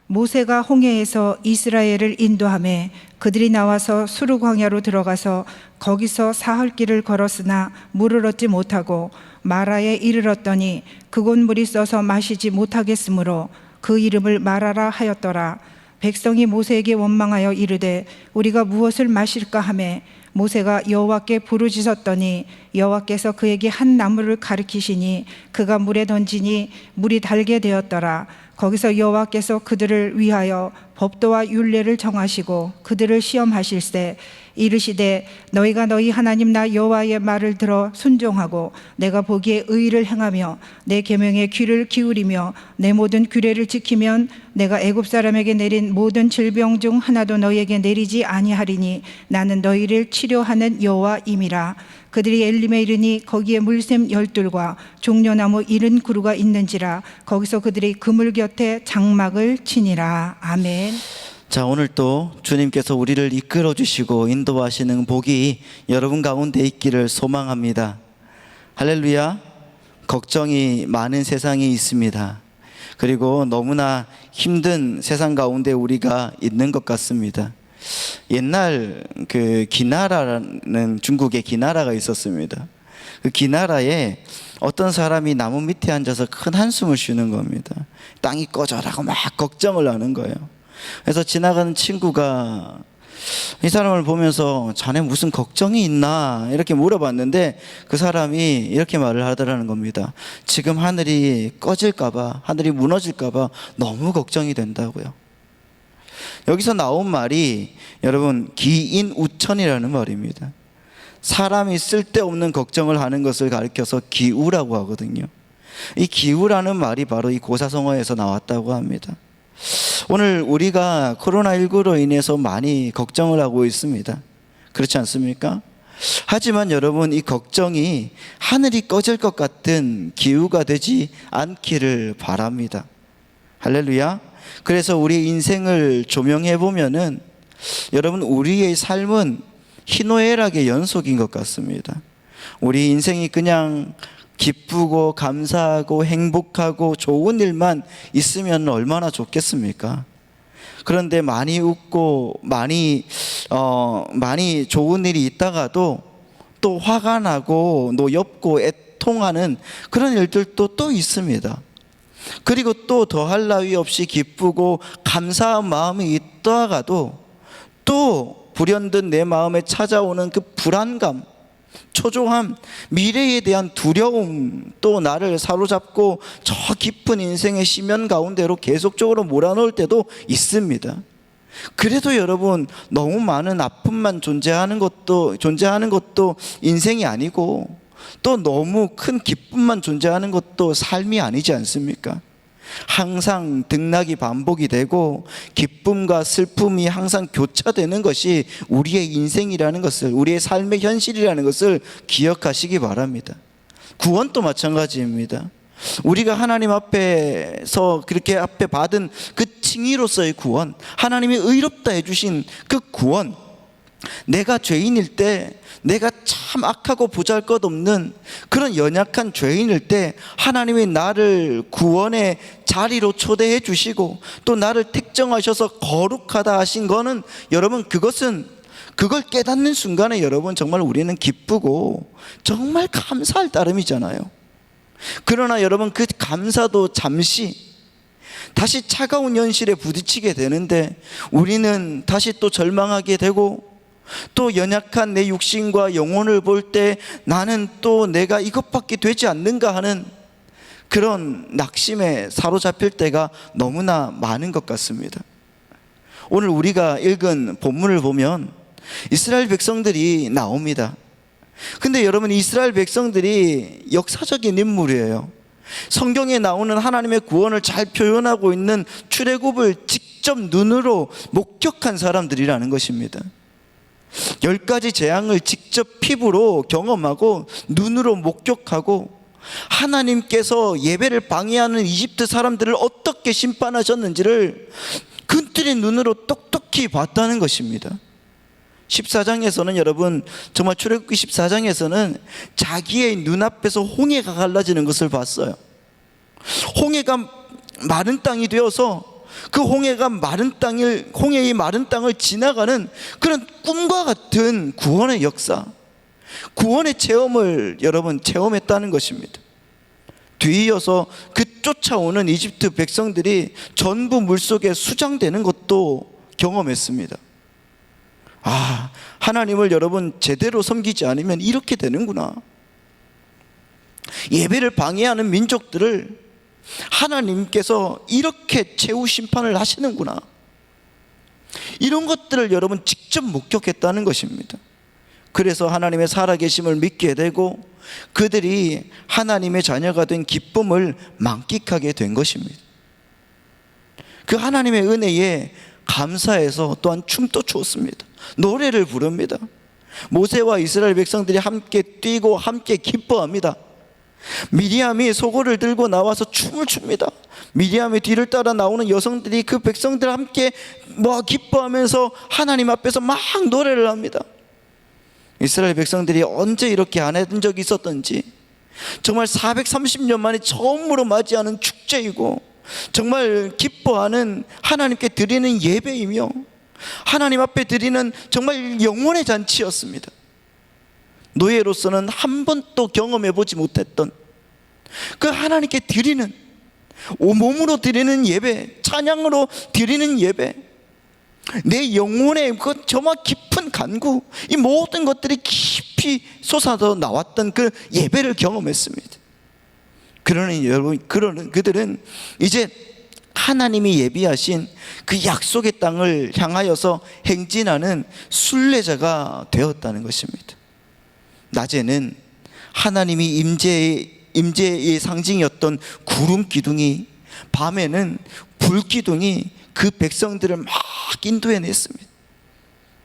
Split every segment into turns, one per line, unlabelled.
모세가 홍해에서 이스라엘을 인도하매 그들이 나와서 수르 광야로 들어가서 거기서 사흘 길을 걸었으나 물을 얻지 못하고 마라에 이르렀더니 그곳 물이 써서 마시지 못하겠으므로 그 이름을 마라라 하였더라. 백성이 모세에게 원망하여 이르되 우리가 무엇을 마실까 하매 모세가 여호와께 부르짖었더니 여호와께서 그에게 한 나무를 가리키시니 그가 물에 던지니 물이 달게 되었더라. 거기서 여호와께서 그들을 위하여 법도와 율례를 정하시고 그들을 시험하실세 이르시되 너희가 너희 하나님 나 여호와의 말을 들어 순종하고 내가 보기에 의를 행하며 내 계명에 귀를 기울이며 내 모든 규례를 지키면 내가 애굽 사람에게 내린 모든 질병 중 하나도 너희에게 내리지 아니하리니 나는 너희를 치료하는 여호와임이라. 그들이 엘림에 이르니 거기에 물샘 12과 종려나무 70그루가 있는지라. 거기서 그들이 그물 곁에 장막을 치니라. 아멘.
자, 오늘 또 주님께서 우리를 이끌어 주시고 인도하시는 복이 여러분 가운데 있기를 소망합니다. 할렐루야. 걱정이 많은 세상이 있습니다. 그리고 너무나 힘든 세상 가운데 우리가 있는 것 같습니다. 옛날 그 기나라라는 중국의 기나라가 있었습니다. 그 기나라에 어떤 사람이 나무 밑에 앉아서 큰 한숨을 쉬는 겁니다. 땅이 꺼져라고 막 걱정을 하는 거예요. 그래서 지나가는 친구가 이 사람을 보면서 자네 무슨 걱정이 있나 이렇게 물어봤는데 그 사람이 이렇게 말을 하더라는 겁니다. 지금 하늘이 꺼질까봐, 하늘이 무너질까봐 너무 걱정이 된다고요. 여기서 나온 말이 여러분 기인우천이라는 말입니다. 사람이 쓸데없는 걱정을 하는 것을 가리켜서 기우라고 하거든요. 이 기우라는 말이 바로 이 고사성어에서 나왔다고 합니다. 오늘 우리가 코로나19로 인해서 많이 걱정을 하고 있습니다. 그렇지 않습니까? 하지만 여러분, 이 걱정이 하늘이 꺼질 것 같은 기우가 되지 않기를 바랍니다. 할렐루야. 그래서 우리 인생을 조명해 보면은 여러분, 우리의 삶은 희노애락의 연속인 것 같습니다. 우리 인생이 그냥 기쁘고 감사하고 행복하고 좋은 일만 있으면 얼마나 좋겠습니까? 그런데 많이 웃고 많이 좋은 일이 있다가도 또 화가 나고 노엽고 애통하는 그런 일들도 또 있습니다. 그리고 또 더할 나위 없이 기쁘고 감사한 마음이 있다가도 또 불현듯 내 마음에 찾아오는 그 불안감, 초조함, 미래에 대한 두려움, 또 나를 사로잡고 저 깊은 인생의 심연 가운데로 계속적으로 몰아넣을 때도 있습니다. 그래도 여러분, 너무 많은 아픔만 존재하는 것도 인생이 아니고 또 너무 큰 기쁨만 존재하는 것도 삶이 아니지 않습니까? 항상 등락이 반복이 되고 기쁨과 슬픔이 항상 교차되는 것이 우리의 인생이라는 것을, 우리의 삶의 현실이라는 것을 기억하시기 바랍니다. 구원도 마찬가지입니다. 우리가 하나님 앞에서 그렇게 앞에 받은 그 칭의로서의 구원, 하나님이 의롭다 해주신 그 구원, 내가 죄인일 때, 내가 참 악하고 보잘것없는 그런 연약한 죄인일 때 하나님이 나를 구원의 자리로 초대해 주시고 또 나를 택정하셔서 거룩하다 하신 거는, 여러분, 그걸 깨닫는 순간에 여러분 정말 우리는 기쁘고 정말 감사할 따름이잖아요. 그러나 여러분, 그 감사도 잠시 다시 차가운 현실에 부딪히게 되는데 우리는 다시 또 절망하게 되고, 또 연약한 내 육신과 영혼을 볼 때 나는 또 내가 이것밖에 되지 않는가 하는 그런 낙심에 사로잡힐 때가 너무나 많은 것 같습니다. 오늘 우리가 읽은 본문을 보면 이스라엘 백성들이 나옵니다. 근데 여러분, 이스라엘 백성들이 역사적인 인물이에요. 성경에 나오는 하나님의 구원을 잘 표현하고 있는 출애굽을 직접 눈으로 목격한 사람들이라는 것입니다. 10가지 재앙을 직접 피부로 경험하고 눈으로 목격하고 하나님께서 예배를 방해하는 이집트 사람들을 어떻게 심판하셨는지를 그들의 눈으로 똑똑히 봤다는 것입니다. 14장에서는 여러분, 정말 출애굽기 14장에서는 자기의 눈앞에서 홍해가 갈라지는 것을 봤어요. 홍해가 마른 땅이 되어서 그 홍해의 마른 땅을 지나가는 그런 꿈과 같은 구원의 역사, 구원의 체험을 여러분 체험했다는 것입니다. 뒤이어서 그 쫓아오는 이집트 백성들이 전부 물속에 수장되는 것도 경험했습니다. 아, 하나님을 여러분 제대로 섬기지 않으면 이렇게 되는구나. 예배를 방해하는 민족들을 하나님께서 이렇게 최후 심판을 하시는구나. 이런 것들을 여러분 직접 목격했다는 것입니다. 그래서 하나님의 살아계심을 믿게 되고 그들이 하나님의 자녀가 된 기쁨을 만끽하게 된 것입니다. 그 하나님의 은혜에 감사해서 또한 춤도 추었습니다. 노래를 부릅니다. 모세와 이스라엘 백성들이 함께 뛰고 함께 기뻐합니다. 미리암이 소고를 들고 나와서 춤을 춥니다. 미리암의 뒤를 따라 나오는 여성들이 그 백성들 함께 기뻐하면서 하나님 앞에서 막 노래를 합니다. 이스라엘 백성들이 언제 이렇게 안 했던 적이 있었던지, 정말 430년 만에 처음으로 맞이하는 축제이고 정말 기뻐하는 하나님께 드리는 예배이며 하나님 앞에 드리는 정말 영원의 잔치였습니다. 노예로서는 한 번도 경험해 보지 못했던 그 하나님께 드리는 온몸으로 드리는 예배, 찬양으로 드리는 예배, 내 영혼의 그 정말 깊은 간구, 이 모든 것들이 깊이 솟아서 나왔던 그 예배를 경험했습니다. 그러니 여러분, 그들은 이제 하나님이 예비하신 그 약속의 땅을 향하여서 행진하는 순례자가 되었다는 것입니다. 낮에는 하나님이 임재의 상징이었던 구름 기둥이, 밤에는 불 기둥이 그 백성들을 막 인도해냈습니다.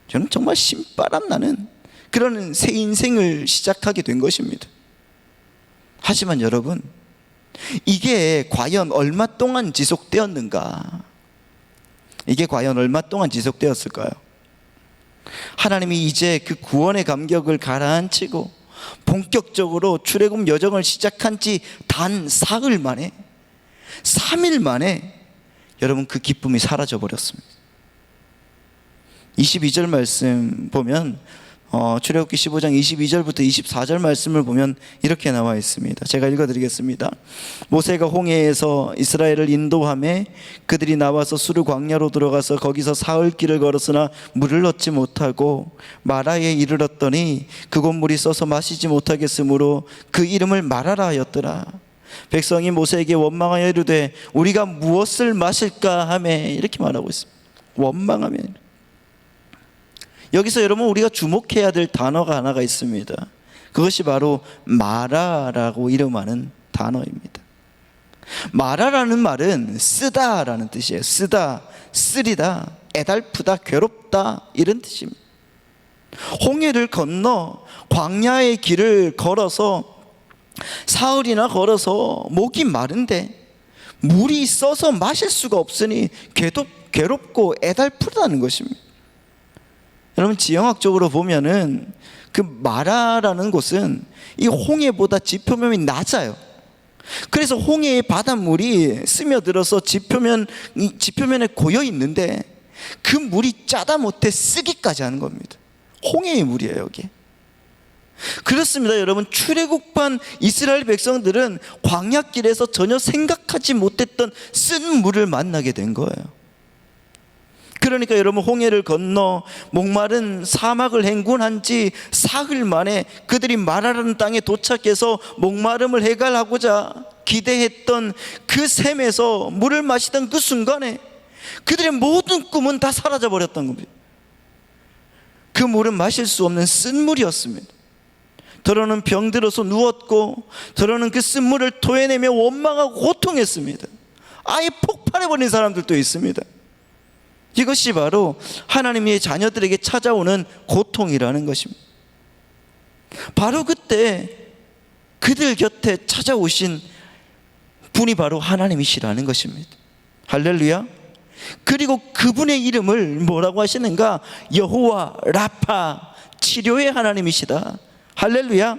저는 정말 신바람 나는 그런 새 인생을 시작하게 된 것입니다. 하지만 여러분, 이게 과연 얼마 동안 지속되었는가? 이게 과연 얼마 동안 지속되었을까요? 하나님이 이제 그 구원의 감격을 가라앉히고 본격적으로 출애굽 여정을 시작한 지 단 사흘 만에, 3일 만에 여러분 그 기쁨이 사라져 버렸습니다. 22절 말씀 보면 출애굽기 15장 22절부터 24절 말씀을 보면 이렇게 나와 있습니다. 제가 읽어드리겠습니다. 모세가 홍해에서 이스라엘을 인도하매 그들이 나와서 수르 광야로 들어가서 거기서 사흘 길을 걸었으나 물을 얻지 못하고 마라에 이르렀더니 그곳 물이 써서 마시지 못하겠으므로 그 이름을 마라라 하였더라. 백성이 모세에게 원망하여 이르되 우리가 무엇을 마실까 하매, 이렇게 말하고 있습니다. 원망하면, 여기서 여러분 우리가 주목해야 될 단어가 하나가 있습니다. 그것이 바로 마라라고 이름하는 단어입니다. 마라라는 말은 쓰다라는 뜻이에요. 쓰다, 쓰리다, 애달프다, 괴롭다, 이런 뜻입니다. 홍해를 건너 광야의 길을 걸어서 사흘이나 걸어서 목이 마른데 물이 써서 마실 수가 없으니 괴롭고 애달프다는 것입니다. 여러분, 지형학적으로 보면은 그 마라라는 곳은 이 홍해보다 지표면이 낮아요. 그래서 홍해의 바닷물이 스며들어서 지표면에 고여 있는데 그 물이 짜다 못해 쓰기까지 하는 겁니다. 홍해의 물이에요, 여기. 그렇습니다, 여러분. 출애굽한 이스라엘 백성들은 광야길에서 전혀 생각하지 못했던 쓴 물을 만나게 된 거예요. 그러니까 여러분, 홍해를 건너 목마른 사막을 행군한 지 사흘 만에 그들이 마라라는 땅에 도착해서 목마름을 해결하고자 기대했던 그 샘에서 물을 마시던 그 순간에 그들의 모든 꿈은 다 사라져 버렸던 겁니다. 그 물은 마실 수 없는 쓴물이었습니다. 더러는 병들어서 누웠고 더러는 그 쓴물을 토해내며 원망하고 고통했습니다. 아예 폭발해버린 사람들도 있습니다. 이것이 바로 하나님의 자녀들에게 찾아오는 고통이라는 것입니다. 바로 그때 그들 곁에 찾아오신 분이 바로 하나님이시라는 것입니다. 할렐루야. 그리고 그분의 이름을 뭐라고 하시는가? 여호와 라파, 치료의 하나님이시다. 할렐루야.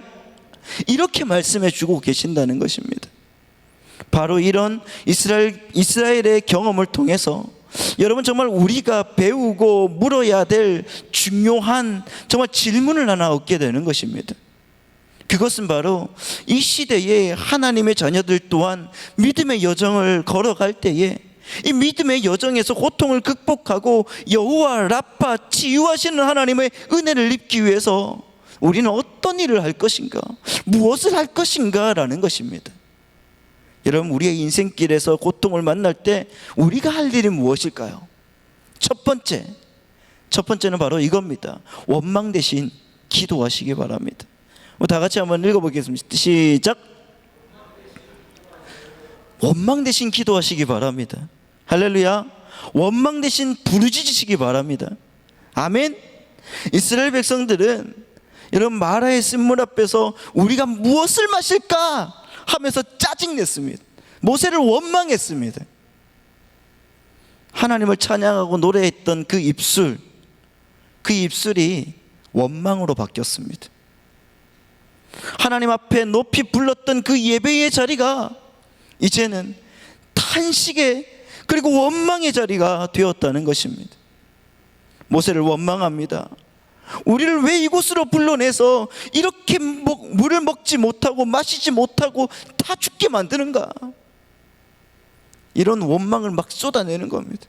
이렇게 말씀해 주고 계신다는 것입니다. 바로 이런 이스라엘의 경험을 통해서 여러분 정말 우리가 배우고 물어야 될 중요한 정말 질문을 하나 얻게 되는 것입니다. 그것은 바로 이 시대에 하나님의 자녀들 또한 믿음의 여정을 걸어갈 때에 이 믿음의 여정에서 고통을 극복하고 여호와 라파 치유하시는 하나님의 은혜를 입기 위해서 우리는 어떤 일을 할 것인가, 무엇을 할 것인가 라는 것입니다. 여러분, 우리의 인생길에서 고통을 만날 때 우리가 할 일이 무엇일까요? 첫 번째는 바로 이겁니다. 원망 대신 기도하시기 바랍니다. 다 같이 한번 읽어보겠습니다. 시작. 원망 대신 기도하시기 바랍니다. 할렐루야. 원망 대신 부르짖으시기 바랍니다. 아멘. 이스라엘 백성들은 여러분 마라의 쓴물 앞에서 우리가 무엇을 마실까 하면서 짜증냈습니다. 모세를 원망했습니다. 하나님을 찬양하고 노래했던 그 입술이 원망으로 바뀌었습니다. 하나님 앞에 높이 불렀던 그 예배의 자리가 이제는 탄식의 그리고 원망의 자리가 되었다는 것입니다. 모세를 원망합니다. 우리를 왜 이곳으로 불러내서 이렇게 물을 먹지 못하고 마시지 못하고 다 죽게 만드는가? 이런 원망을 막 쏟아내는 겁니다.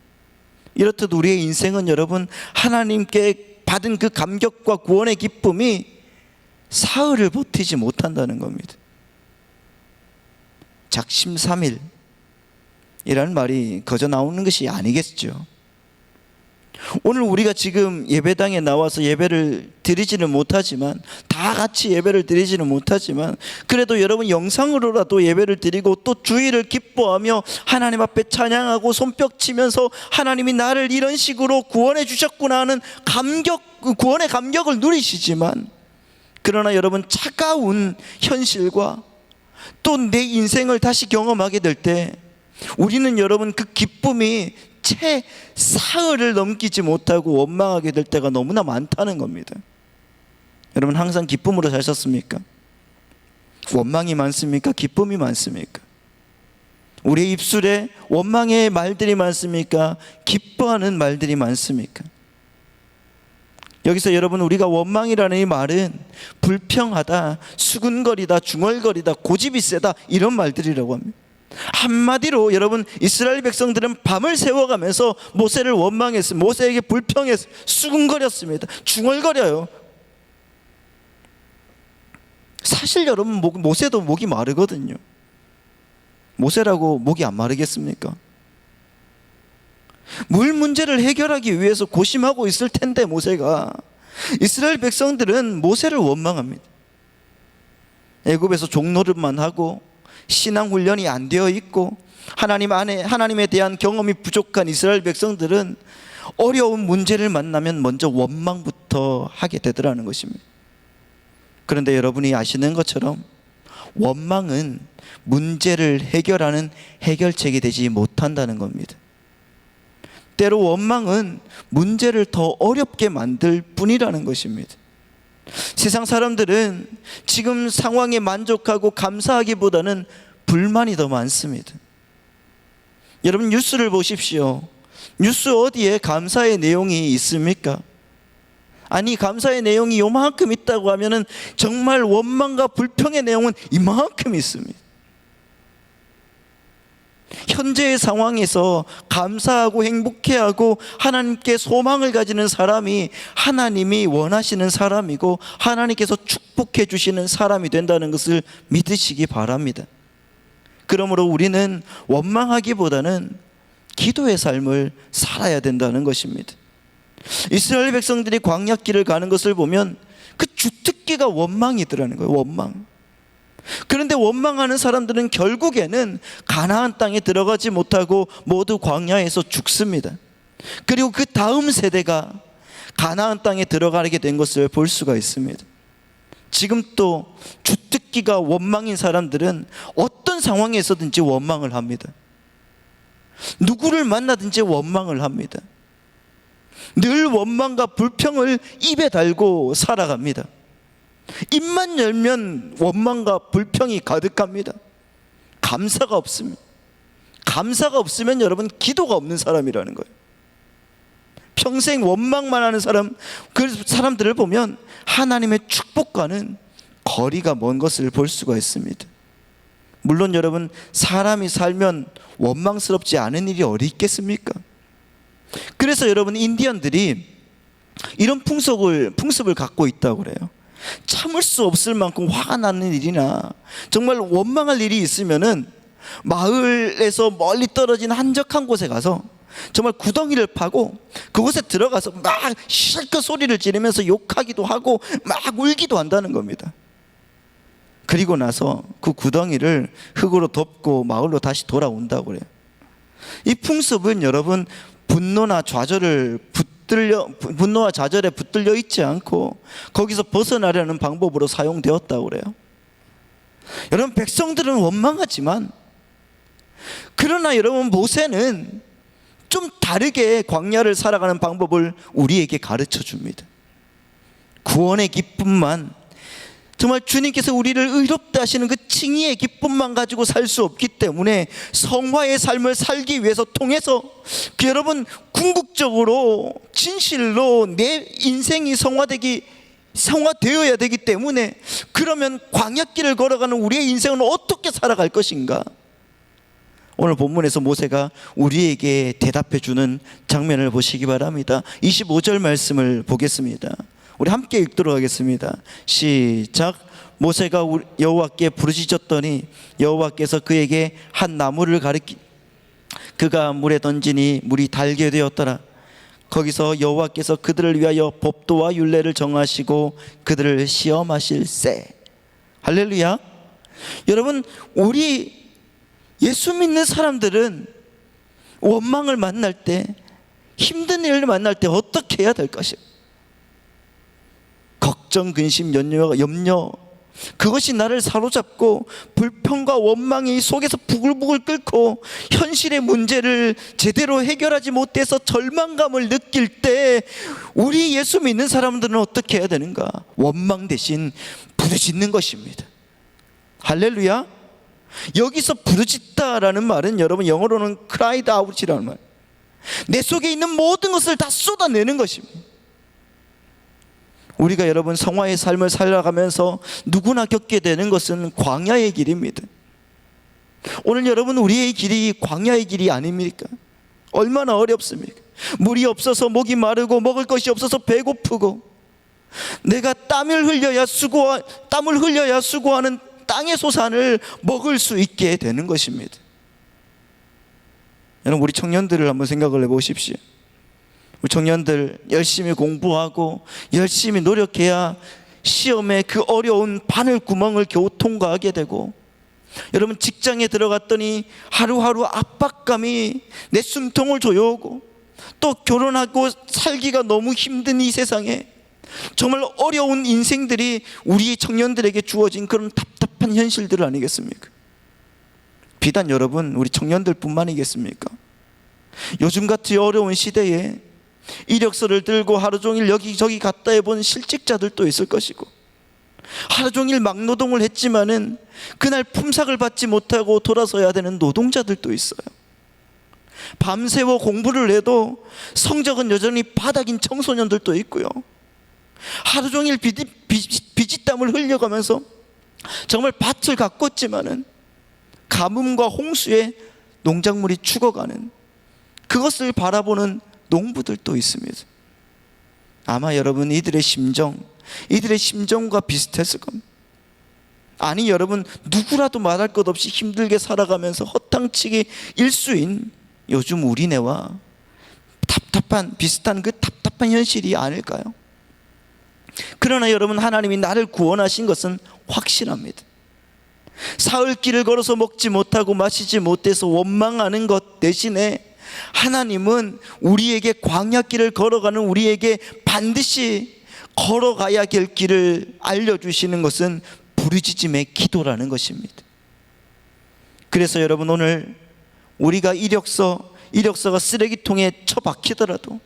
이렇듯 우리의 인생은 여러분 하나님께 받은 그 감격과 구원의 기쁨이 사흘을 버티지 못한다는 겁니다. 작심삼일이라는 말이 거저 나오는 것이 아니겠죠. 오늘 우리가 지금 예배당에 나와서 예배를 드리지는 못하지만, 다 같이 예배를 드리지는 못하지만, 그래도 여러분 영상으로라도 예배를 드리고 또 주일을 기뻐하며 하나님 앞에 찬양하고 손뼉 치면서 하나님이 나를 이런 식으로 구원해 주셨구나 하는 구원의 감격을 누리시지만, 그러나 여러분 차가운 현실과 또 내 인생을 다시 경험하게 될 때 우리는 여러분 그 기쁨이 채 사흘을 넘기지 못하고 원망하게 될 때가 너무나 많다는 겁니다. 여러분 항상 기쁨으로 사셨습니까? 원망이 많습니까? 기쁨이 많습니까? 우리의 입술에 원망의 말들이 많습니까? 기뻐하는 말들이 많습니까? 여기서 여러분 우리가 원망이라는 이 말은 불평하다, 수근거리다, 중얼거리다, 고집이 세다 이런 말들이라고 합니다. 한마디로 여러분 이스라엘 백성들은 밤을 새워가면서 모세를 원망했습니다. 모세에게 불평했습니다. 수근거렸습니다. 중얼거려요. 사실 여러분 모세도 목이 마르거든요. 모세라고 목이 안 마르겠습니까? 물 문제를 해결하기 위해서 고심하고 있을 텐데 모세가, 이스라엘 백성들은 모세를 원망합니다. 애굽에서 종노릇만 하고 신앙 훈련이 안 되어 있고 하나님에 대한 경험이 부족한 이스라엘 백성들은 어려운 문제를 만나면 먼저 원망부터 하게 되더라는 것입니다. 그런데 여러분이 아시는 것처럼 원망은 문제를 해결하는 해결책이 되지 못한다는 겁니다. 때로 원망은 문제를 더 어렵게 만들 뿐이라는 것입니다. 세상 사람들은 지금 상황에 만족하고 감사하기보다는 불만이 더 많습니다. 여러분 뉴스를 보십시오. 뉴스 어디에 감사의 내용이 있습니까? 아니 감사의 내용이 요만큼 있다고 하면은 정말 원망과 불평의 내용은 이만큼 있습니다. 현재의 상황에서 감사하고 행복해하고 하나님께 소망을 가지는 사람이 하나님이 원하시는 사람이고 하나님께서 축복해 주시는 사람이 된다는 것을 믿으시기 바랍니다. 그러므로 우리는 원망하기보다는 기도의 삶을 살아야 된다는 것입니다. 이스라엘 백성들이 광야길을 가는 것을 보면 그 주특기가 원망이더라는 거예요. 원망. 그런데 원망하는 사람들은 결국에는 가나안 땅에 들어가지 못하고 모두 광야에서 죽습니다. 그리고 그 다음 세대가 가나안 땅에 들어가게 된 것을 볼 수가 있습니다. 지금 또 주특기가 원망인 사람들은 어떤 상황에서든지 원망을 합니다. 누구를 만나든지 원망을 합니다. 늘 원망과 불평을 입에 달고 살아갑니다. 입만 열면 원망과 불평이 가득합니다. 감사가 없습니다. 감사가 없으면 여러분 기도가 없는 사람이라는 거예요. 평생 원망만 하는 사람, 그 사람들을 보면 하나님의 축복과는 거리가 먼 것을 볼 수가 있습니다. 물론 여러분, 사람이 살면 원망스럽지 않은 일이 어디 있겠습니까? 그래서 여러분, 인디언들이 이런 풍습을 갖고 있다고 그래요. 참을 수 없을 만큼 화가 나는 일이나 정말 원망할 일이 있으면은 마을에서 멀리 떨어진 한적한 곳에 가서 정말 구덩이를 파고 그곳에 들어가서 막 실컷 소리를 지르면서 욕하기도 하고 막 울기도 한다는 겁니다. 그리고 나서 그 구덩이를 흙으로 덮고 마을로 다시 돌아온다고 그래요. 이 풍습은 여러분, 분노와 좌절에 붙들려 있지 않고 거기서 벗어나려는 방법으로 사용되었다고 그래요. 여러분, 백성들은 원망하지만, 그러나 여러분, 모세는 좀 다르게 광야를 살아가는 방법을 우리에게 가르쳐 줍니다. 구원의 기쁨만, 정말 주님께서 우리를 의롭다 하시는 그 칭의의 기쁨만 가지고 살 수 없기 때문에 성화의 삶을 살기 위해서 통해서 여러분, 궁극적으로 진실로 내 인생이 성화되어야 되기 때문에, 그러면 광야길을 걸어가는 우리의 인생은 어떻게 살아갈 것인가? 오늘 본문에서 모세가 우리에게 대답해 주는 장면을 보시기 바랍니다. 25절 말씀을 보겠습니다. 우리 함께 읽도록 하겠습니다. 시작. 모세가 여호와께 부르짖었더니 여호와께서 그에게 한 나무를 가리키 그가 물에 던지니 물이 달게 되었더라. 거기서 여호와께서 그들을 위하여 법도와 율례를 정하시고 그들을 시험하실세. 할렐루야. 여러분, 우리 예수 믿는 사람들은 원망을 만날 때, 힘든 일을 만날 때 어떻게 해야 될 것이에요? 걱정, 근심, 염려, 그것이 나를 사로잡고 불평과 원망이 속에서 부글부글 끓고 현실의 문제를 제대로 해결하지 못해서 절망감을 느낄 때, 우리 예수 믿는 사람들은 어떻게 해야 되는가? 원망 대신 부르짖는 것입니다. 할렐루야. 여기서 부르짖다라는 말은 여러분, 영어로는 cried out이라는 말, 내 속에 있는 모든 것을 다 쏟아내는 것입니다. 우리가 여러분, 성화의 삶을 살아가면서 누구나 겪게 되는 것은 광야의 길입니다. 오늘 여러분, 우리의 길이 광야의 길이 아닙니까? 얼마나 어렵습니까? 물이 없어서 목이 마르고 먹을 것이 없어서 배고프고, 내가 땀을 흘려야 수고하는 땅의 소산을 먹을 수 있게 되는 것입니다. 여러분, 우리 청년들을 한번 생각을 해보십시오. 우리 청년들 열심히 공부하고 열심히 노력해야 시험에 그 어려운 바늘구멍을 겨우 통과하게 되고, 여러분, 직장에 들어갔더니 하루하루 압박감이 내 숨통을 조여오고, 또 결혼하고 살기가 너무 힘든 이 세상에 정말 어려운 인생들이 우리 청년들에게 주어진 그런 답답한 현실들 아니겠습니까? 비단 여러분, 우리 청년들뿐만이겠습니까? 요즘 같은 어려운 시대에 이력서를 들고 하루 종일 여기저기 갔다 해본 실직자들도 있을 것이고, 하루 종일 막노동을 했지만은 그날 품삯을 받지 못하고 돌아서야 되는 노동자들도 있어요. 밤새워 공부를 해도 성적은 여전히 바닥인 청소년들도 있고요. 하루 종일 비지땀을 흘려가면서 정말 밭을 가꿨지만은 가뭄과 홍수에 농작물이 죽어가는, 그것을 바라보는 농부들도 있습니다. 아마 여러분, 이들의 심정과 비슷했을 겁니다. 아니, 여러분, 누구라도 말할 것 없이 힘들게 살아가면서 허탕치기 일수인 요즘 우리네와 비슷한 그 답답한 현실이 아닐까요? 그러나 여러분, 하나님이 나를 구원하신 것은 확실합니다. 사흘길을 걸어서 먹지 못하고 마시지 못해서 원망하는 것 대신에, 하나님은 우리에게 광야길을 걸어가는 우리에게 반드시 걸어가야 될 길을 알려주시는 것은 부르짖음의 기도라는 것입니다. 그래서 여러분, 오늘 우리가 이력서가 쓰레기통에 처박히더라도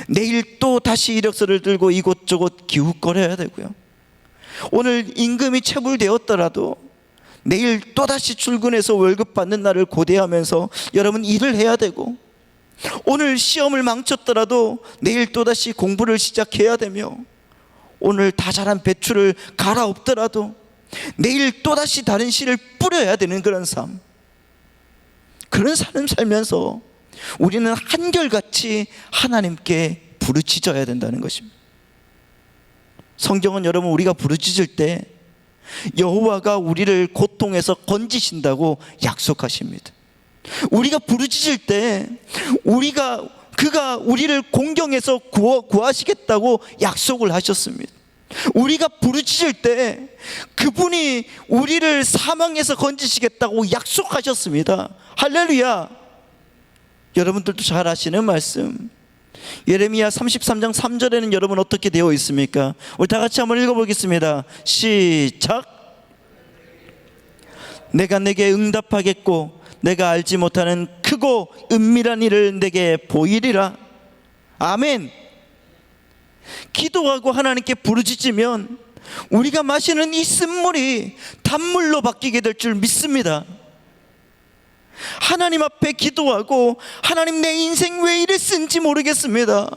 내일 또 다시 이력서를 들고 이곳저곳 기웃거려야 되고요. 오늘 임금이 체불되었더라도 내일 또다시 출근해서 월급 받는 날을 고대하면서 여러분 일을 해야 되고, 오늘 시험을 망쳤더라도 내일 또다시 공부를 시작해야 되며, 오늘 다 자란 배추를 갈아엎더라도 내일 또다시 다른 씨를 뿌려야 되는 그런 삶, 그런 삶을 살면서 우리는 한결같이 하나님께 부르짖어야 된다는 것입니다. 성경은 여러분, 우리가 부르짖을 때 여호와가 우리를 고통에서 건지신다고 약속하십니다. 우리가 부르짖을 때 그가 우리를 공경에서 구하시겠다고 약속을 하셨습니다. 우리가 부르짖을 때 그분이 우리를 사망에서 건지시겠다고 약속하셨습니다. 할렐루야. 여러분들도 잘 아시는 말씀, 예레미야 33장 3절에는 여러분 어떻게 되어 있습니까? 우리 다 같이 한번 읽어보겠습니다. 시작. 내가 내게 응답하겠고 내가 알지 못하는 크고 은밀한 일을 내게 보이리라. 아멘. 기도하고 하나님께 부르짖으면 우리가 마시는 이 쓴물이 단물로 바뀌게 될 줄 믿습니다. 하나님 앞에 기도하고, 하나님 내 인생 왜 이랬는지 모르겠습니다,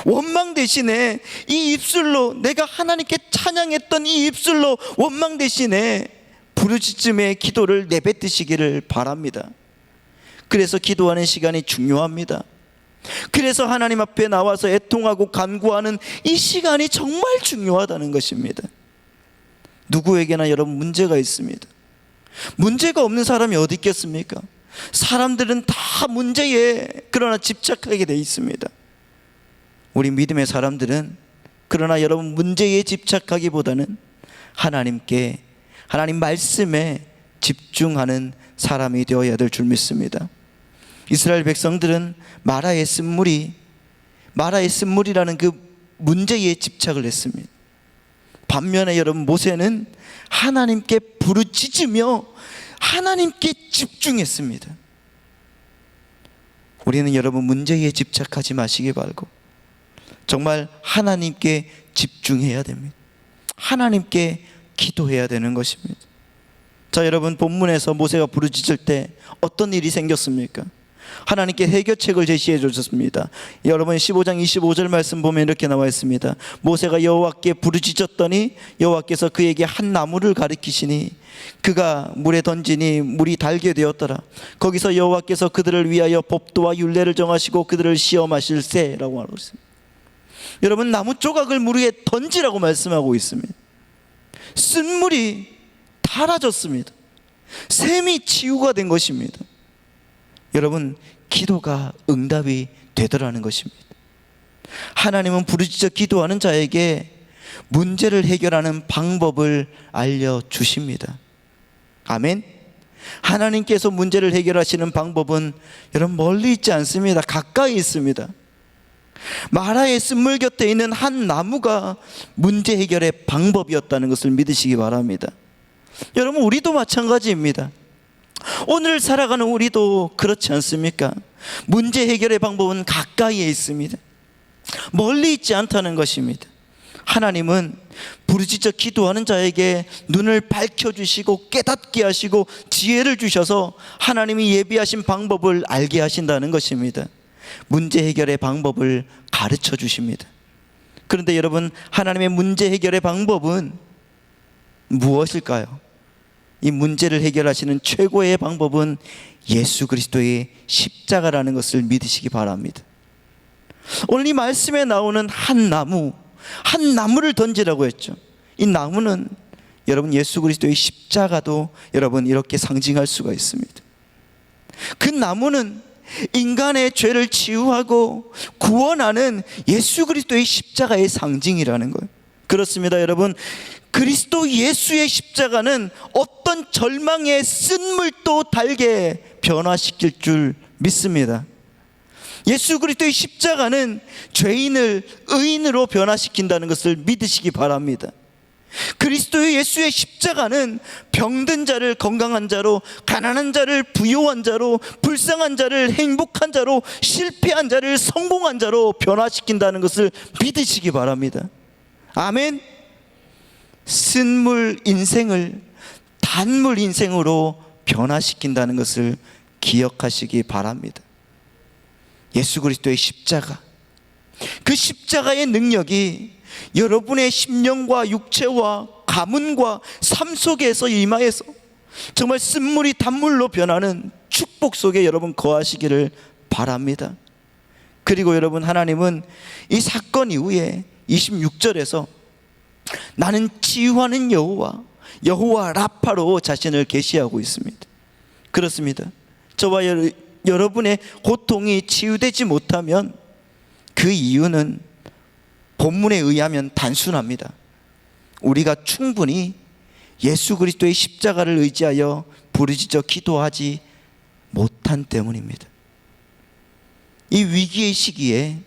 원망 대신에 이 입술로, 내가 하나님께 찬양했던 이 입술로 원망 대신에 부르짖음의 기도를 내뱉으시기를 바랍니다. 그래서 기도하는 시간이 중요합니다. 그래서 하나님 앞에 나와서 애통하고 간구하는 이 시간이 정말 중요하다는 것입니다. 누구에게나 여러분 문제가 있습니다. 문제가 없는 사람이 어디 있겠습니까? 사람들은 다 문제에 그러나 집착하게 돼 있습니다. 우리 믿음의 사람들은 그러나 여러분 문제에 집착하기보다는 하나님께, 하나님 말씀에 집중하는 사람이 되어야 될 줄 믿습니다. 이스라엘 백성들은 마라의 쓴물이라는 그 문제에 집착을 했습니다. 반면에 여러분 모세는 하나님께 부르짖으며 하나님께 집중했습니다. 우리는 여러분 문제에 집착하지 마시기 바라고 정말 하나님께 집중해야 됩니다. 하나님께 기도해야 되는 것입니다. 자, 여러분 본문에서 모세가 부르짖을 때 어떤 일이 생겼습니까? 하나님께 해결책을 제시해 주셨습니다. 여러분 15장 25절 말씀 보면 이렇게 나와 있습니다. 모세가 여호와께 부르짖었더니 여호와께서 그에게 한 나무를 가리키시니 그가 물에 던지니 물이 달게 되었더라. 거기서 여호와께서 그들을 위하여 법도와 율례를 정하시고 그들을 시험하실세라고 하고 있습니다. 여러분 나무 조각을 물 위에 던지라고 말씀하고 있습니다. 쓴물이 달아졌습니다. 샘이 치유가 된 것입니다. 여러분 기도가 응답이 되더라는 것입니다. 하나님은 부르짖어 기도하는 자에게 문제를 해결하는 방법을 알려주십니다. 아멘. 하나님께서 문제를 해결하시는 방법은 여러분 멀리 있지 않습니다. 가까이 있습니다. 마라의 쓴물 곁에 있는 한 나무가 문제 해결의 방법이었다는 것을 믿으시기 바랍니다. 여러분 우리도 마찬가지입니다. 오늘 살아가는 우리도 그렇지 않습니까? 문제 해결의 방법은 가까이에 있습니다. 멀리 있지 않다는 것입니다. 하나님은 부르짖어 기도하는 자에게 눈을 밝혀주시고 깨닫게 하시고 지혜를 주셔서 하나님이 예비하신 방법을 알게 하신다는 것입니다. 문제 해결의 방법을 가르쳐 주십니다. 그런데 여러분 하나님의 문제 해결의 방법은 무엇일까요? 이 문제를 해결하시는 최고의 방법은 예수 그리스도의 십자가라는 것을 믿으시기 바랍니다. 오늘 이 말씀에 나오는 한 나무를 던지라고 했죠. 이 나무는 여러분 예수 그리스도의 십자가도 여러분 이렇게 상징할 수가 있습니다. 그 나무는 인간의 죄를 치유하고 구원하는 예수 그리스도의 십자가의 상징이라는 거예요. 그렇습니다. 여러분 그리스도 예수의 십자가는 어떤 절망의 쓴물도 달게 변화시킬 줄 믿습니다. 예수 그리스도의 십자가는 죄인을 의인으로 변화시킨다는 것을 믿으시기 바랍니다. 그리스도의 예수의 십자가는 병든 자를 건강한 자로, 가난한 자를 부유한 자로, 불쌍한 자를 행복한 자로, 실패한 자를 성공한 자로 변화시킨다는 것을 믿으시기 바랍니다. 아멘. 쓴물 인생을 만물 인생으로 변화시킨다는 것을 기억하시기 바랍니다. 예수 그리스도의 십자가, 그 십자가의 능력이 여러분의 심령과 육체와 가문과 삶 속에서 임하여서 정말 쓴물이 단물로 변하는 축복 속에 여러분 거하시기를 바랍니다. 그리고 여러분, 하나님은 이 사건 이후에 26절에서 나는 치유하는 여호와 라파로 자신을 계시하고 있습니다. 그렇습니다. 저와 여러분의 고통이 치유되지 못하면 그 이유는 본문에 의하면 단순합니다. 우리가 충분히 예수 그리스도의 십자가를 의지하여 부르짖어 기도하지 못한 때문입니다. 이 위기의 시기에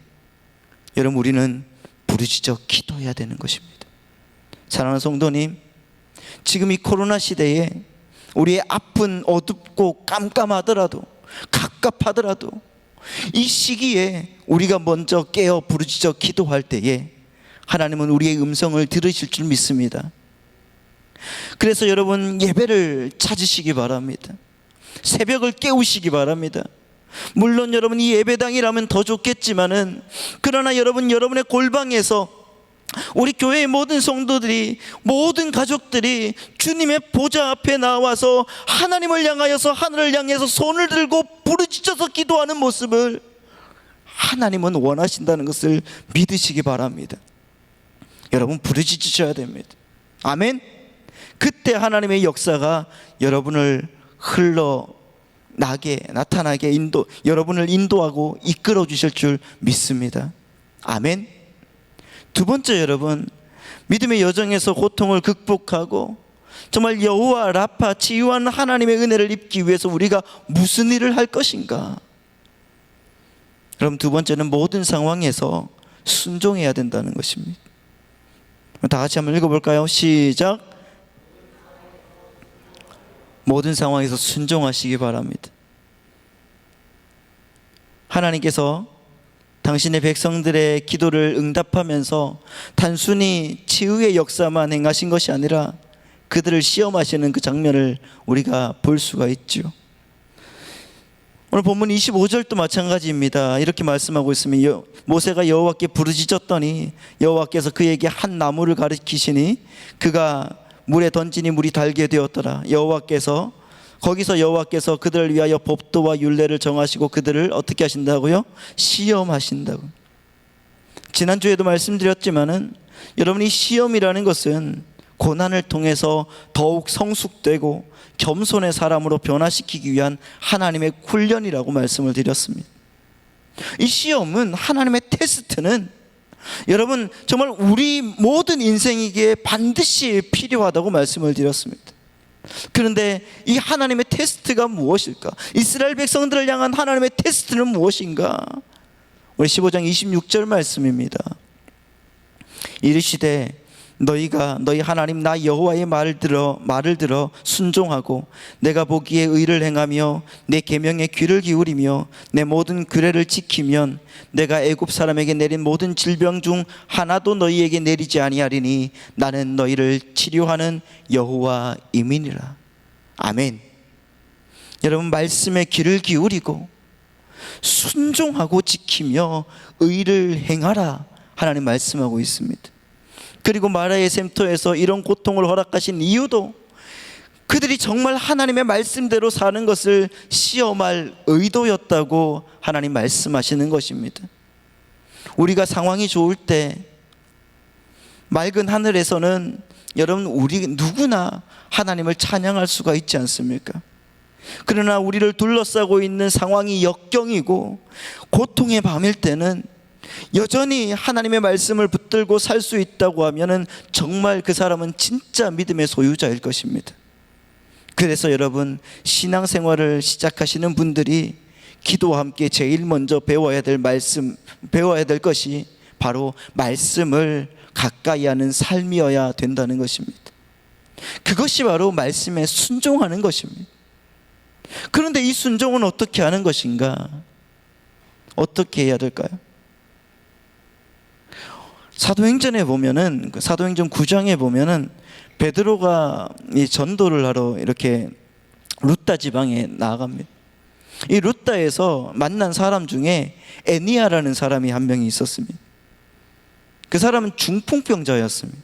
여러분, 우리는 부르짖어 기도해야 되는 것입니다. 사랑하는 성도님, 지금 이 코로나 시대에 우리의 앞은 어둡고 깜깜하더라도, 갑갑하더라도 이 시기에 우리가 먼저 깨어 부르짖어 기도할 때에 하나님은 우리의 음성을 들으실 줄 믿습니다. 그래서 여러분, 예배를 찾으시기 바랍니다. 새벽을 깨우시기 바랍니다. 물론 여러분, 이 예배당이라면 더 좋겠지만은, 그러나 여러분의 골방에서 우리 교회의 모든 성도들이, 모든 가족들이 주님의 보좌 앞에 나와서 하나님을 향하여서, 하늘을 향해서 손을 들고 부르짖어서 기도하는 모습을 하나님은 원하신다는 것을 믿으시기 바랍니다. 여러분, 부르짖으셔야 됩니다. 아멘. 그때 하나님의 역사가 여러분을 나타나게 여러분을 인도하고 이끌어 주실 줄 믿습니다. 아멘. 두 번째, 여러분, 믿음의 여정에서 고통을 극복하고 정말 여호와 라파, 치유하는 하나님의 은혜를 입기 위해서 우리가 무슨 일을 할 것인가? 그럼 두 번째는 모든 상황에서 순종해야 된다는 것입니다. 다 같이 한번 읽어볼까요? 시작. 모든 상황에서 순종하시기 바랍니다. 하나님께서 당신의 백성들의 기도를 응답하면서 단순히 치유의 역사만 행하신 것이 아니라 그들을 시험하시는 그 장면을 우리가 볼 수가 있죠. 오늘 본문 25절도 마찬가지입니다. 이렇게 말씀하고 있습니다. 모세가 여호와께 부르짖었더니 여호와께서 그에게 한 나무를 가리키시니 그가 물에 던지니 물이 달게 되었더라. 거기서 여호와께서 그들을 위하여 법도와 율례를 정하시고 그들을 어떻게 하신다고요? 시험하신다고. 지난주에도 말씀드렸지만은 여러분, 이 시험이라는 것은 고난을 통해서 더욱 성숙되고 겸손의 사람으로 변화시키기 위한 하나님의 훈련이라고 말씀을 드렸습니다. 이 시험은, 하나님의 테스트는 여러분 정말 우리 모든 인생에게 반드시 필요하다고 말씀을 드렸습니다. 그런데 이 하나님의 테스트가 무엇일까? 이스라엘 백성들을 향한 하나님의 테스트는 무엇인가? 우리 15장 26절 말씀입니다. 이르시되 너희가 너희 하나님 나 여호와의 말을 들어 순종하고 내가 보기에 의를 행하며 내 계명에 귀를 기울이며 내 모든 규례를 지키면 내가 애굽 사람에게 내린 모든 질병 중 하나도 너희에게 내리지 아니하리니 나는 너희를 치료하는 여호와임이니라. 아멘. 여러분, 말씀에 귀를 기울이고 순종하고 지키며 의를 행하라, 하나님 말씀하고 있습니다. 그리고 마라의 샘터에서 이런 고통을 허락하신 이유도 그들이 정말 하나님의 말씀대로 사는 것을 시험할 의도였다고 하나님 말씀하시는 것입니다. 우리가 상황이 좋을 때 맑은 하늘에서는 여러분, 우리 누구나 하나님을 찬양할 수가 있지 않습니까? 그러나 우리를 둘러싸고 있는 상황이 역경이고 고통의 밤일 때는 여전히 하나님의 말씀을 붙들고 살 수 있다고 하면은 정말 그 사람은 진짜 믿음의 소유자일 것입니다. 그래서 여러분, 신앙생활을 시작하시는 분들이 기도와 함께 제일 먼저 배워야 될 것이 바로 말씀을 가까이 하는 삶이어야 된다는 것입니다. 그것이 바로 말씀에 순종하는 것입니다. 그런데 이 순종은 어떻게 하는 것인가? 어떻게 해야 될까요? 사도행전에 보면은 사도행전 9장에 보면은 베드로가 이 전도를 하러 이렇게 루따 지방에 나아갑니다. 이 루따에서 만난 사람 중에 애니아라는 사람이 한 명이 있었습니다. 그 사람은 중풍병자였습니다.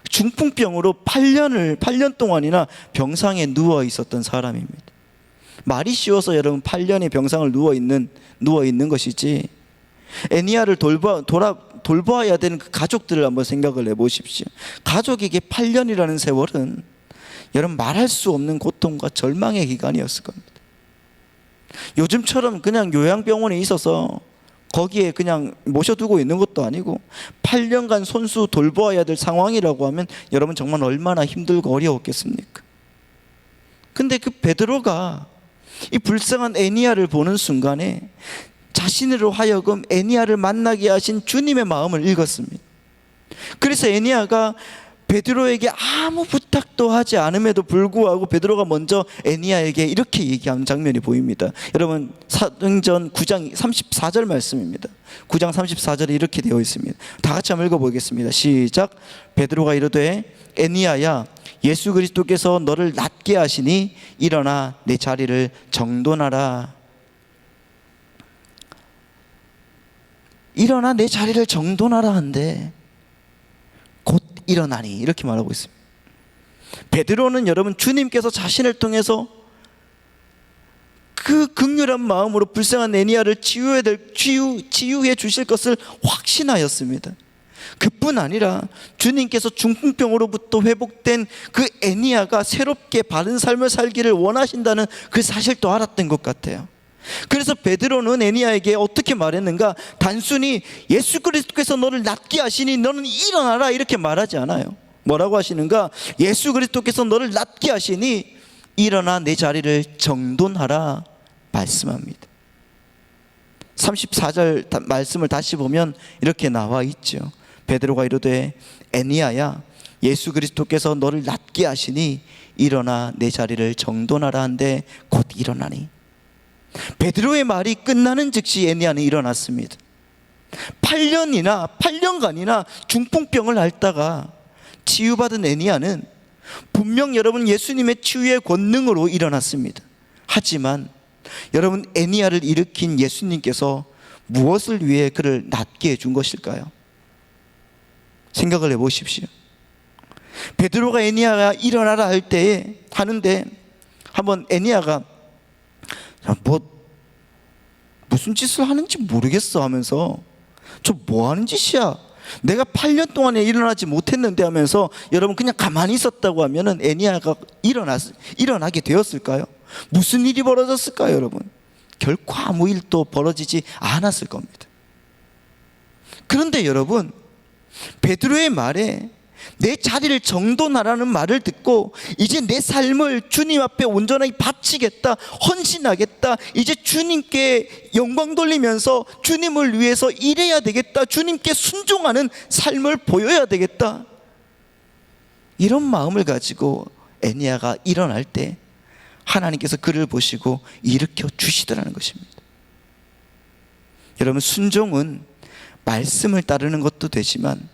중풍병으로 8년 동안이나 병상에 누워 있었던 사람입니다. 말이 쉬워서 여러분 8년의 병상을 누워 있는 것이지, 애니아를 돌봐야 되는 그 가족들을 한번 생각을 해보십시오. 가족에게 8년이라는 세월은 여러분 말할 수 없는 고통과 절망의 기간이었을 겁니다. 요즘처럼 그냥 요양병원에 있어서 거기에 그냥 모셔두고 있는 것도 아니고 8년간 손수 돌보아야 될 상황이라고 하면 여러분 정말 얼마나 힘들고 어려웠겠습니까? 근데 그 베드로가 이 불쌍한 애니아를 보는 순간에 자신으로 하여금 애니아를 만나게 하신 주님의 마음을 읽었습니다. 그래서 애니아가 베드로에게 아무 부탁도 하지 않음에도 불구하고 베드로가 먼저 애니아에게 이렇게 얘기하는 장면이 보입니다. 여러분, 사도행전 9장 34절 말씀입니다. 9장 34절에 이렇게 되어 있습니다. 다 같이 한번 읽어보겠습니다. 시작. 베드로가 이르되 애니아야, 예수 그리스도께서 너를 낫게 하시니 일어나 내 자리를 정돈하라. 일어나 내 자리를 정돈하라 한데 곧 일어나니, 이렇게 말하고 있습니다. 베드로는 여러분 주님께서 자신을 통해서 그 극률한 마음으로 불쌍한 애니아를 치유해 주실 것을 확신하였습니다. 그뿐 아니라 주님께서 중풍병으로부터 회복된 그 애니아가 새롭게 바른 삶을 살기를 원하신다는 그 사실도 알았던 것 같아요. 그래서 베드로는 애니아에게 어떻게 말했는가? 단순히 예수 그리스도께서 너를 낫게 하시니 너는 일어나라 이렇게 말하지 않아요. 뭐라고 하시는가? 예수 그리스도께서 너를 낫게 하시니 일어나 내 자리를 정돈하라 말씀합니다. 34절 말씀을 다시 보면 이렇게 나와 있죠. 베드로가 이르되 애니아야, 예수 그리스도께서 너를 낫게 하시니 일어나 내 자리를 정돈하라 한데 곧 일어나니. 베드로의 말이 끝나는 즉시 애니아는 일어났습니다. 8년간이나 중풍병을 앓다가 치유받은 애니아는 분명 여러분 예수님의 치유의 권능으로 일어났습니다. 하지만 여러분, 애니아를 일으킨 예수님께서 무엇을 위해 그를 낫게 해준 것일까요? 생각을 해보십시오. 베드로가 애니아가 일어나라 할 때에 하는데 한번 애니아가 무슨 짓을 하는지 모르겠어 하면서 저 뭐 하는 짓이야? 내가 8년 동안에 일어나지 못했는데 하면서 여러분 그냥 가만히 있었다고 하면은 애니아가 일어나게 되었을까요? 무슨 일이 벌어졌을까요, 여러분? 결코 아무 일도 벌어지지 않았을 겁니다. 그런데 여러분, 베드로의 말에 내 자리를 정돈하라는 말을 듣고 이제 내 삶을 주님 앞에 온전히 바치겠다, 헌신하겠다, 이제 주님께 영광 돌리면서 주님을 위해서 일해야 되겠다, 주님께 순종하는 삶을 보여야 되겠다, 이런 마음을 가지고 애니아가 일어날 때 하나님께서 그를 보시고 일으켜 주시더라는 것입니다. 여러분, 순종은 말씀을 따르는 것도 되지만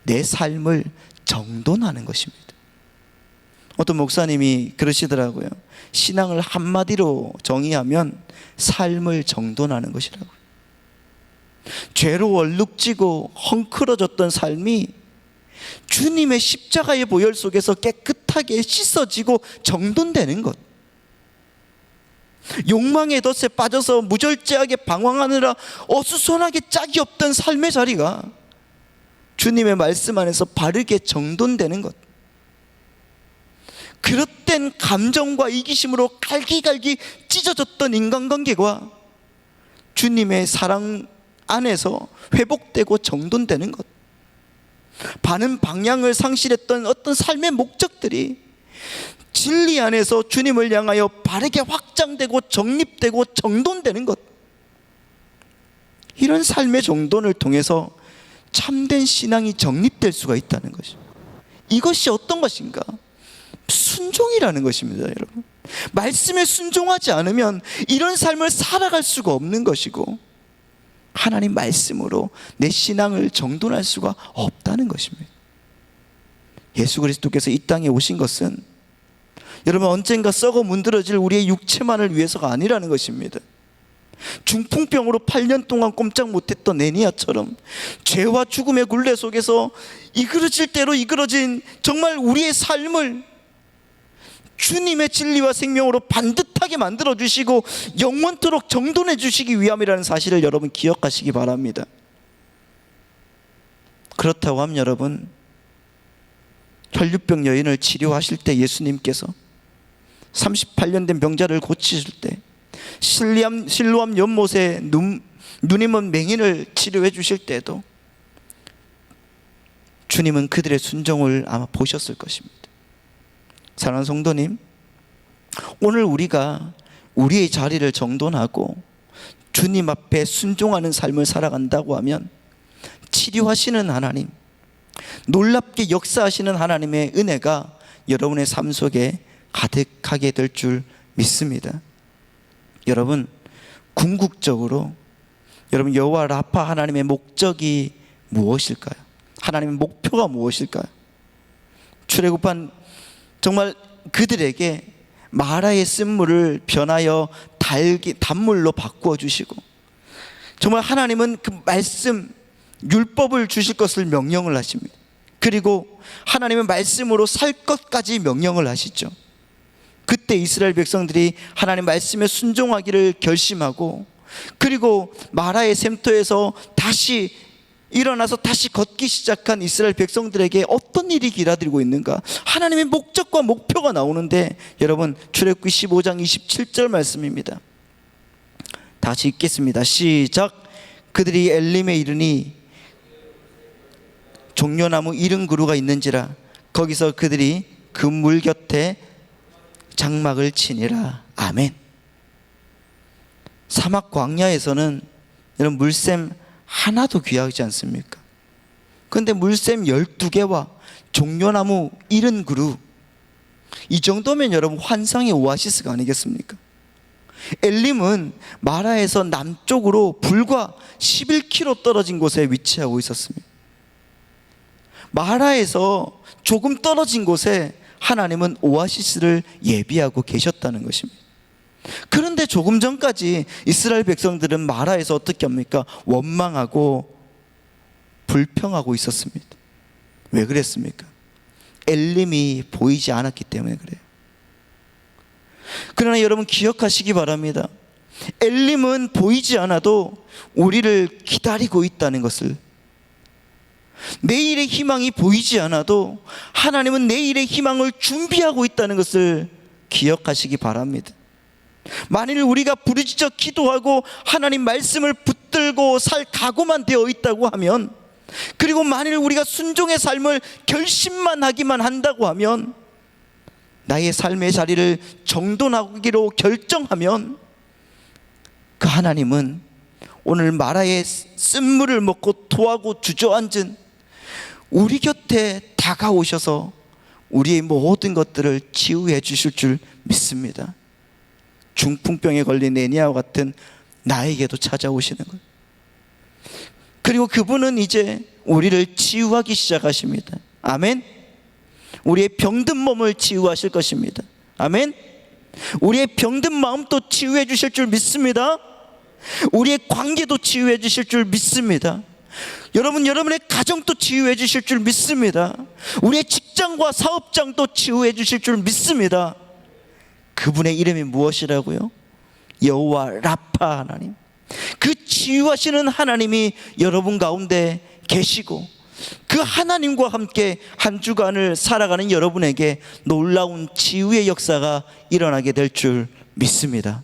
내 삶을 정돈하는 것입니다. 어떤 목사님이 그러시더라고요. 신앙을 한마디로 정의하면 삶을 정돈하는 것이라고요. 죄로 얼룩지고 헝클어졌던 삶이 주님의 십자가의 보혈 속에서 깨끗하게 씻어지고 정돈되는 것. 욕망의 덫에 빠져서 무절제하게 방황하느라 어수선하게 짝이 없던 삶의 자리가 주님의 말씀 안에서 바르게 정돈되는 것. 그릇된 감정과 이기심으로 갈기갈기 찢어졌던 인간관계가 주님의 사랑 안에서 회복되고 정돈되는 것. 바른 방향을 상실했던 어떤 삶의 목적들이 진리 안에서 주님을 향하여 바르게 확장되고 정립되고 정돈되는 것. 이런 삶의 정돈을 통해서 참된 신앙이 정립될 수가 있다는 것이죠. 이것이 어떤 것인가? 순종이라는 것입니다, 여러분. 말씀에 순종하지 않으면 이런 삶을 살아갈 수가 없는 것이고, 하나님 말씀으로 내 신앙을 정돈할 수가 없다는 것입니다. 예수 그리스도께서 이 땅에 오신 것은 여러분 언젠가 썩어 문드러질 우리의 육체만을 위해서가 아니라는 것입니다. 중풍병으로 8년 동안 꼼짝 못했던 애니야처럼 죄와 죽음의 굴레 속에서 이그러질 대로 이그러진 정말 우리의 삶을 주님의 진리와 생명으로 반듯하게 만들어 주시고 영원토록 정돈해 주시기 위함이라는 사실을 여러분 기억하시기 바랍니다. 그렇다고 하면 여러분, 혈류병 여인을 치료하실 때 예수님께서 38년 된 병자를 고치실 때 실로암 연못에 눈이 먼 맹인을 치료해 주실 때도 주님은 그들의 순종을 아마 보셨을 것입니다. 사랑하는 성도님, 오늘 우리가 우리의 자리를 정돈하고 주님 앞에 순종하는 삶을 살아간다고 하면 치료하시는 하나님, 놀랍게 역사하시는 하나님의 은혜가 여러분의 삶 속에 가득하게 될 줄 믿습니다. 여러분, 궁극적으로 여러분 여호와 라파 하나님의 목적이 무엇일까요? 하나님의 목표가 무엇일까요? 출애굽한 정말 그들에게 마라의 쓴물을 변하여 단물로 바꾸어 주시고, 정말 하나님은 그 말씀 율법을 주실 것을 명령을 하십니다. 그리고 하나님의 말씀으로 살 것까지 명령을 하시죠. 그때 이스라엘 백성들이 하나님 말씀에 순종하기를 결심하고, 그리고 마라의 샘터에서 다시 일어나서 다시 걷기 시작한 이스라엘 백성들에게 어떤 일이 기다리고 있는가? 하나님의 목적과 목표가 나오는데, 여러분 출애굽기 15장 27절 말씀입니다. 다시 읽겠습니다. 시작. 그들이 엘림에 이르니 종려나무 70그루가 있는지라 거기서 그들이 그 물 곁에 장막을 치니라. 아멘. 사막 광야에서는 여러분 물샘 하나도 귀하지 않습니까? 그런데 물샘 12개와 종려나무 70그루, 이 정도면 여러분 환상의 오아시스가 아니겠습니까? 엘림은 마라에서 남쪽으로 불과 11km 떨어진 곳에 위치하고 있었습니다. 마라에서 조금 떨어진 곳에 하나님은 오아시스를 예비하고 계셨다는 것입니다. 그런데 조금 전까지 이스라엘 백성들은 마라에서 어떻게 합니까? 원망하고 불평하고 있었습니다. 왜 그랬습니까? 엘림이 보이지 않았기 때문에 그래요. 그러나 여러분 기억하시기 바랍니다. 엘림은 보이지 않아도 우리를 기다리고 있다는 것을, 내일의 희망이 보이지 않아도 하나님은 내일의 희망을 준비하고 있다는 것을 기억하시기 바랍니다. 만일 우리가 부르짖어 기도하고 하나님 말씀을 붙들고 살 각오만 되어 있다고 하면, 그리고 만일 우리가 순종의 삶을 결심만 하기만 한다고 하면, 나의 삶의 자리를 정돈하기로 결정하면, 그 하나님은 오늘 마라의 쓴물을 먹고 토하고 주저앉은 우리 곁에 다가오셔서 우리의 모든 것들을 치유해 주실 줄 믿습니다. 중풍병에 걸린 애니야와 같은 나에게도 찾아오시는 거예요. 그리고 그분은 이제 우리를 치유하기 시작하십니다. 아멘. 우리의 병든 몸을 치유하실 것입니다. 아멘. 우리의 병든 마음도 치유해 주실 줄 믿습니다. 우리의 관계도 치유해 주실 줄 믿습니다. 여러분의 가정도 치유해 주실 줄 믿습니다. 우리의 직장과 사업장도 치유해 주실 줄 믿습니다. 그분의 이름이 무엇이라고요? 여호와 라파 하나님. 그 치유하시는 하나님이 여러분 가운데 계시고, 그 하나님과 함께 한 주간을 살아가는 여러분에게 놀라운 치유의 역사가 일어나게 될 줄 믿습니다.